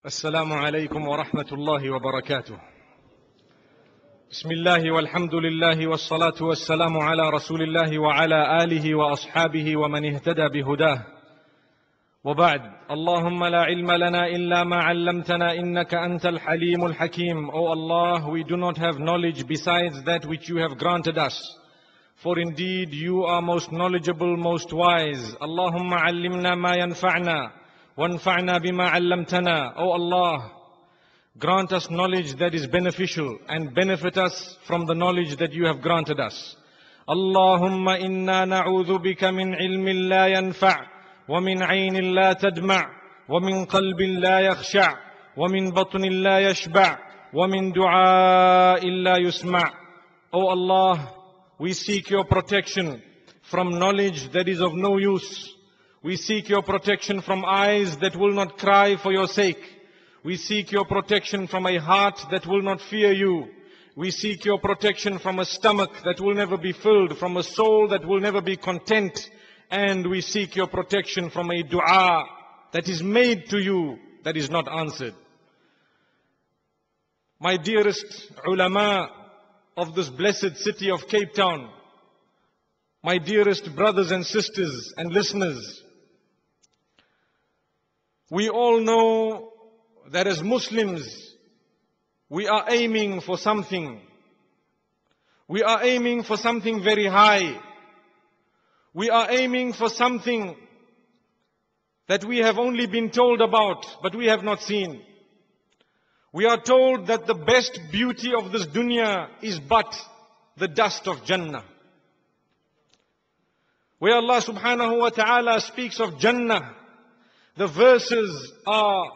السلام عليكم ورحمة الله وبركاته. بسم الله والحمد لله والصلاة والسلام على رسول الله وعلى آله وأصحابه ومن اهتدى بهداه. وبعد، اللهم لا علم لنا إلا ما علمتنا إنك أنت الحليم الحكيم. O Allah, we do not have knowledge besides that which you have granted us. For indeed you are most knowledgeable, most wise. اللهم علمنا ما ينفعنا وانفعنا بما علمتنا. O Allah, grant us knowledge that is beneficial and benefit us from the knowledge that you have granted us. اللهم إنا نعوذ بك من علم لا ينفع ومن عين لا تدمع ومن قلب لا يخشع ومن بطن لا يشبع ومن دعاء لا يسمع. O Allah, we seek your protection from knowledge that is of no use. We seek your protection from eyes that will not cry for your sake. We seek your protection from a heart that will not fear you. We seek your protection from a stomach that will never be filled, from a soul that will never be content. And we seek your protection from a dua that is made to you that is not answered. My dearest ulama of this blessed city of Cape Town, my dearest brothers and sisters and listeners, we all know that as Muslims, we are aiming for something. We are aiming for something very high. We are aiming for something that we have only been told about, but we have not seen. We are told that the best beauty of this dunya is but the dust of Jannah. Where Allah subhanahu wa ta'ala speaks of Jannah, the verses are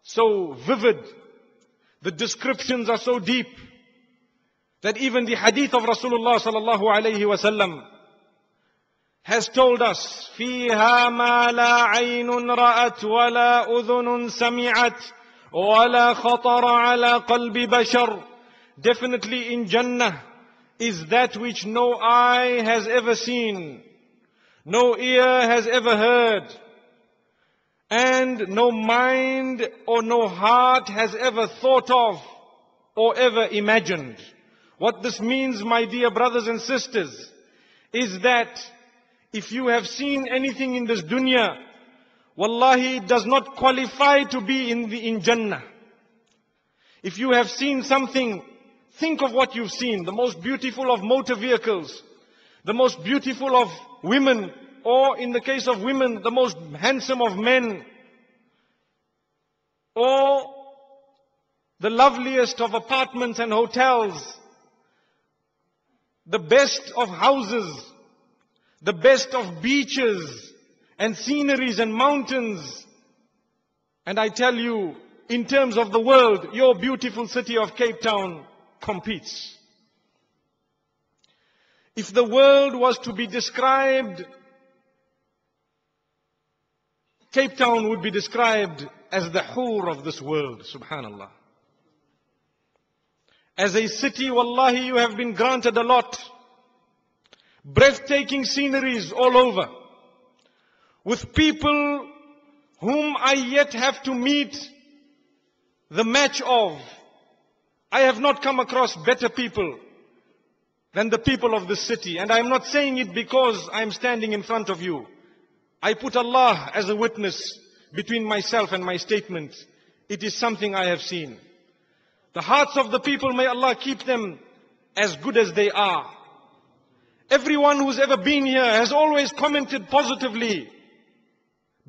so vivid, the descriptions are so deep, that even the hadith of Rasulullah sallallahu alayhi wa sallam has told us, فِيهَا مَا لَا عَيْنٌ رَأَتْ وَلَا أُذُنٌ سَمِعَتْ وَلَا خَطَرَ عَلَى قَلْبِ بَشَرٍ. Definitely in Jannah is that which no eye has ever seen, no ear has ever heard, and no mind or no heart has ever thought of or ever imagined. What this means, my dear brothers and sisters, is that if you have seen anything in this dunya, wallahi, it does not qualify to be in Jannah. If you have seen something, think of what you've seen. The most beautiful of motor vehicles, the most beautiful of women, or in the case of women, the most handsome of men, or the loveliest of apartments and hotels, the best of houses, the best of beaches and sceneries and mountains. And I tell you, in terms of the world, your beautiful city of Cape Town competes. If the world was to be described, Cape Town would be described as the hur of this world, subhanallah. As a city, wallahi, you have been granted a lot. Breathtaking sceneries all over, with people whom I yet have to meet the match of. I have not come across better people than the people of this city. And I am not saying it because I am standing in front of you. I put Allah as a witness between myself and my statement. It is something I have seen. The hearts of the people, may Allah keep them as good as they are. Everyone who's ever been here has always commented positively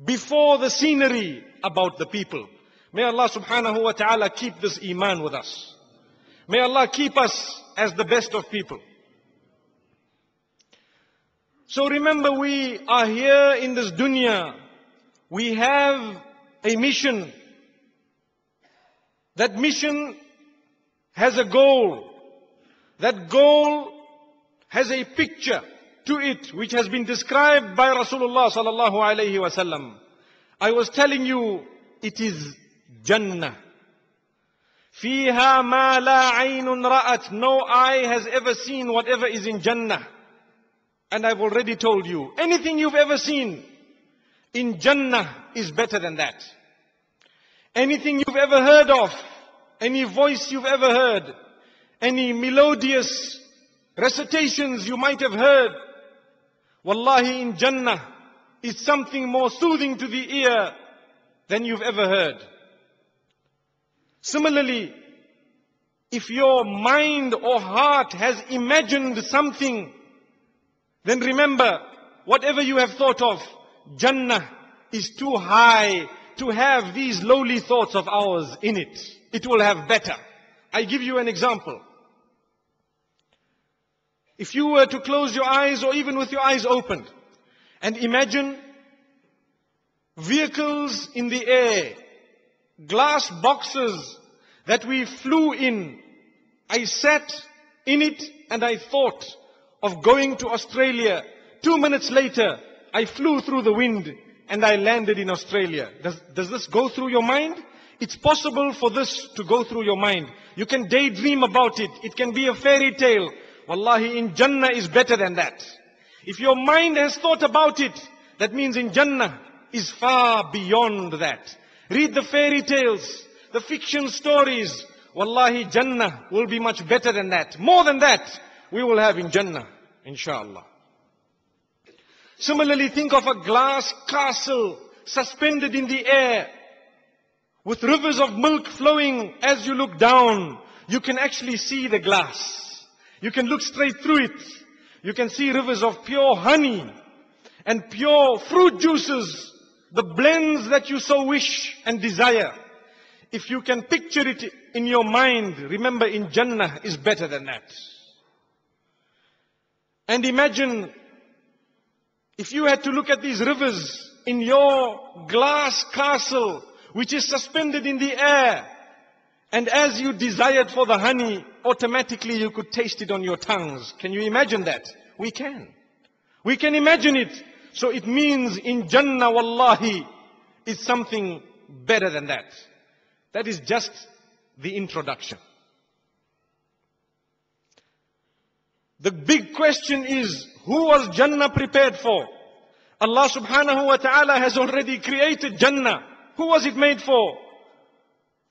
before the scenery about the people. May Allah subhanahu wa ta'ala keep this iman with us. May Allah keep us as the best of people. So remember, we are here in this dunya. We have a mission. That mission has a goal. That goal has a picture to it which has been described by Rasulullah sallallahu alayhi wa sallam. I was telling you, it is Jannah. فِيهَا مَا لَا عَيْنٌ رَأَتْ. No eye has ever seen whatever is in Jannah. And I've already told you, anything you've ever seen in Jannah is better than that. anything you've ever heard of, any voice you've ever heard, any melodious recitations you might have heard, wallahi, in Jannah is something more soothing to the ear than you've ever heard. Similarly, if your mind or heart has imagined something, then remember, whatever you have thought of, Jannah is too high to have these lowly thoughts of ours in it. It will have better. I give you an example. If you were to close your eyes, or even with your eyes opened, and imagine vehicles in the air, glass boxes that we flew in. I sat in it and I thought of going to Australia. 2 minutes later, I flew through the wind and I landed in Australia. Does this go through your mind? It's possible for this to go through your mind. You can daydream about it. It can be a fairy tale. Wallahi, in Jannah is better than that. If your mind has thought about it, that means in Jannah is far beyond that. Read the fairy tales, the fiction stories. Wallahi, Jannah will be much better than that. More than that, we will have in Jannah, inshallah. Similarly, think of a glass castle suspended in the air with rivers of milk flowing. As you look down, you can actually see the glass. You can look straight through it. You can see rivers of pure honey and pure fruit juices, the blends that you so wish and desire. If you can picture it in your mind, remember, in Jannah is better than that. And imagine if you had to look at these rivers in your glass castle, which is suspended in the air, and as you desired for the honey, automatically you could taste it on your tongues. Can you imagine that? We can. We can imagine it. So it means in Jannah, wallahi, is something better than that. That is just the introduction. The big question is, who was Jannah prepared for? Allah subhanahu wa ta'ala has already created Jannah. Who was it made for?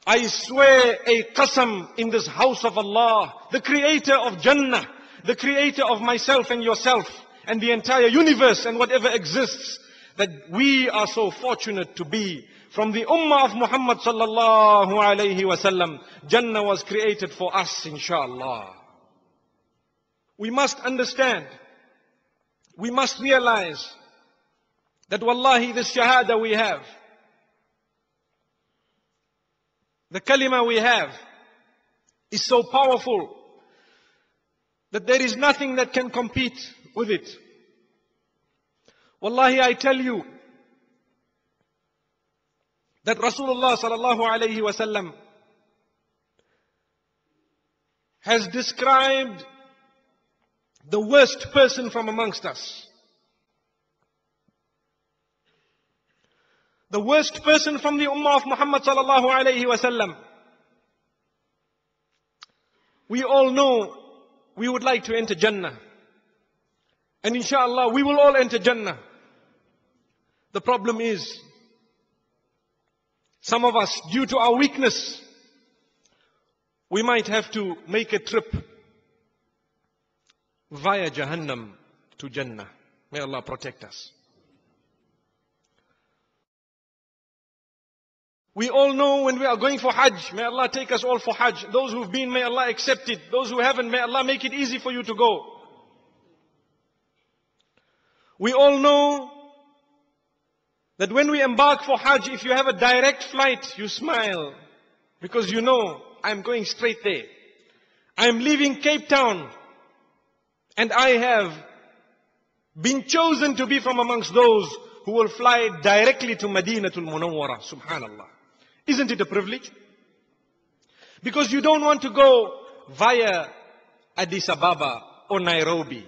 I swear a qasam in this house of Allah, the creator of Jannah, the creator of myself and yourself, and the entire universe and whatever exists, that we are so fortunate to be from the ummah of Muhammad sallallahu alayhi wasallam. Jannah was created for us, inshallah. We must understand, we must realize that wallahi, this shahada we have, the kalima we have, is so powerful that there is nothing that can compete with it. Wallahi, I tell you that Rasulullah sallallahu alayhi wasallam has described the worst person from amongst us. The worst person from the ummah of Muhammad sallallahu alayhi wasallam. We all know we would like to enter Jannah. And inshallah, we will all enter Jannah. The problem is, some of us, due to our weakness, we might have to make a trip via Jahannam to Jannah. May Allah protect us. We all know when we are going for Hajj, may Allah take us all for Hajj. Those who've been, may Allah accept it. Those who haven't, may Allah make it easy for you to go. We all know that when we embark for Hajj, if you have a direct flight, you smile. Because you know, I'm going straight there. I'm leaving Cape Town. And I have been chosen to be from amongst those who will fly directly to Madinatul Munawwara. Subhanallah. Isn't it a privilege? Because you don't want to go via Addis Ababa or Nairobi.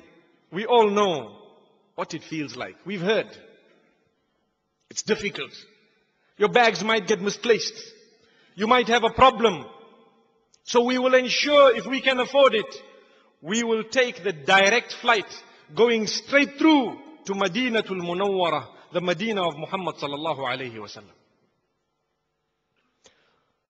We all know what it feels like. We've heard. It's difficult. Your bags might get misplaced. You might have a problem. So we will ensure, if we can afford it, we will take the direct flight going straight through to Madinatul Munawwara, the Medina of Muhammad sallallahu alayhi wasallam.